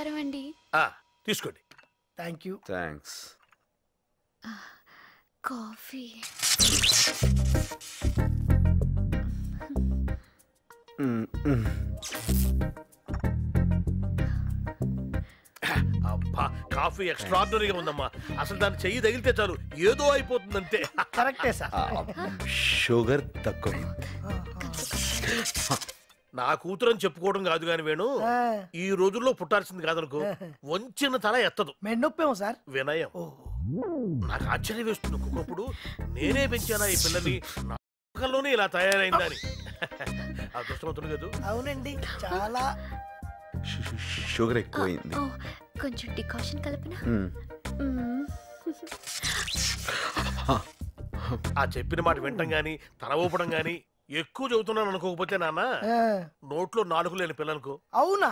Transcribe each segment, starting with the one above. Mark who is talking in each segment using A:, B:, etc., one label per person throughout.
A: నమస్కారం అండి.
B: తీసుకోండి.
C: థాంక్యూ.
D: థాంక్స్.
A: కాఫీ.
B: అబ్బా కాఫీ ఎక్స్ట్రార్డినరీగా ఉందమ్మా. అసలు దాన్ని చెయ్యి తగిలితే చాలు ఏదో అయిపోతుందంటే.
C: కరెక్టే సార్.
D: షుగర్ తక్కువ.
B: నా కూతురని చెప్పుకోవడం కాదు గాని వేణు, ఈ రోజుల్లో పుట్టాల్సింది కాదనుకో. వంచిన తల ఎత్తదు.
C: మెన్నొప్పేమో సార్.
B: వినయం. నాకు ఆశ్చర్యం వేస్తుంది ఒక్కొక్కప్పుడు. నేనే పెంచానా ఈ పిల్లని, నాలోనే ఇలా తయారైందని. అదృష్టవంతుడు కదా.
C: అవునండి, చాలా.
D: షుగర్ ఎక్కువైంది.
A: కొంచెం డికాషన్ కలపనా?
B: ఆ చెప్పిన మాట వింటం గాని తల ఊపడం గాని ఎక్కువ చదువుతున్నాను అనుకోకపోతే నాన్న నోట్లో నాలుగు లేని పిల్లలకు.
C: అవునా?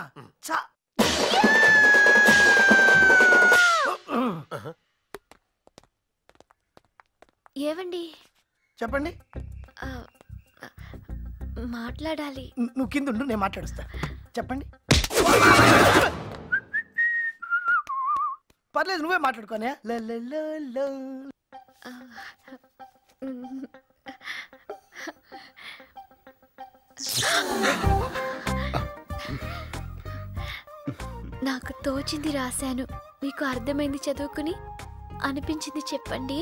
A: ఏవండి?
C: చెప్పండి.
A: మాట్లాడాలి.
C: నువ్వు కింద ఉండు, నేను మాట్లాడుస్తా. చెప్పండి. పర్లేదు, నువ్వే మాట్లాడుకోనే.
A: నాకు తోచింది రాశాను, మీకు అర్థమైంది చదువుకుని, అనిపించింది చెప్పండి.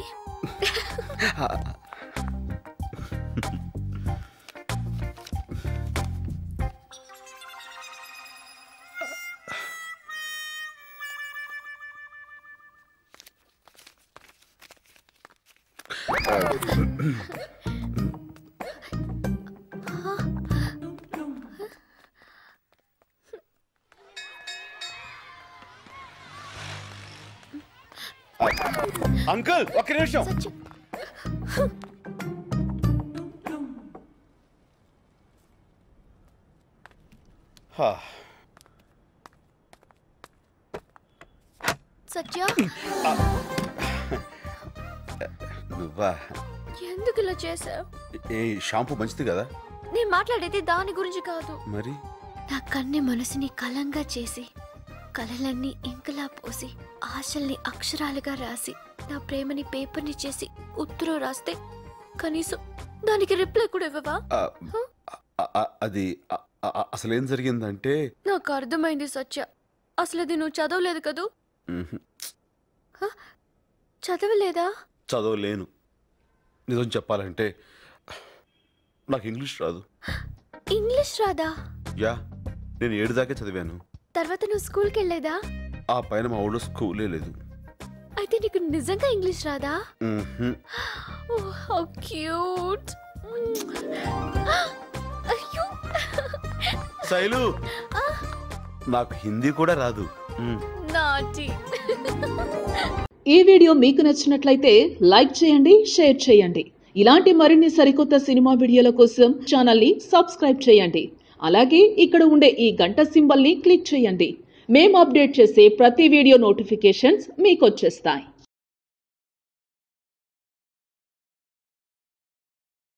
D: అంకుల్ ఒక్క నిమిషం.
A: సత్య,
D: నువ్వా?
A: ఎందుకు ఇలా చేసావు?
D: ఏ షాంపూ మంచిది కదా.
A: నేను మాట్లాడేది దాని గురించి కాదు.
D: మరి
A: నా కన్నె మనసుని కలంగా చేసి, కలలన్నీ ఇంకలా పోసి, ఆశల్ని అక్షరాలుగా రాసి, నా ప్రేమని పేపర్ని చేసి ఉత్తరం రాస్తే కనీసం దానికి రిప్లై కూడా ఇవ్వవా?
D: అది అసలేం జరిగిందంటే,
A: నాకు అర్థమైంది సత్య. అసలు అది నువ్వు చదవలేదు కదూ? చదవలేదా?
D: చదవలేను. నిజం చెప్పాలంటే నాకు ఇంగ్లీష్ రాదు.
A: ఇంగ్లీష్ రాదా?
D: యా, నేను 7 దాకే చదివాను.
A: తర్వాత నువ్వు స్కూల్కి వెళ్ళేదా?
D: ఆ పైన మా ఊళ్ళో స్కూలే లేదు.
A: అయితే నీకు నిజంగా ఇంగ్లీష్ రాదా? ఓహ్, హౌ క్యూట్. అయ్యో
D: శైలు, నాకు హిందీ కూడా రాదు.
A: నాటి.
E: ఈ వీడియో మీకు నచ్చినట్లయితే లైక్ చేయండి, షేర్ చేయండి. ఇలాంటి మరిన్ని సరికొత్త సినిమా వీడియోల కోసం ఛానల్ని సబ్స్క్రైబ్ చేయండి. అలాగే ఇక్కడ ఉండే ఈ గంట సింబల్ని క్లిక్ చేయండి. మేము అప్డేట్ చేసే ప్రతి వీడియో నోటిఫికేషన్స్ మీకు వచ్చేస్తాయి.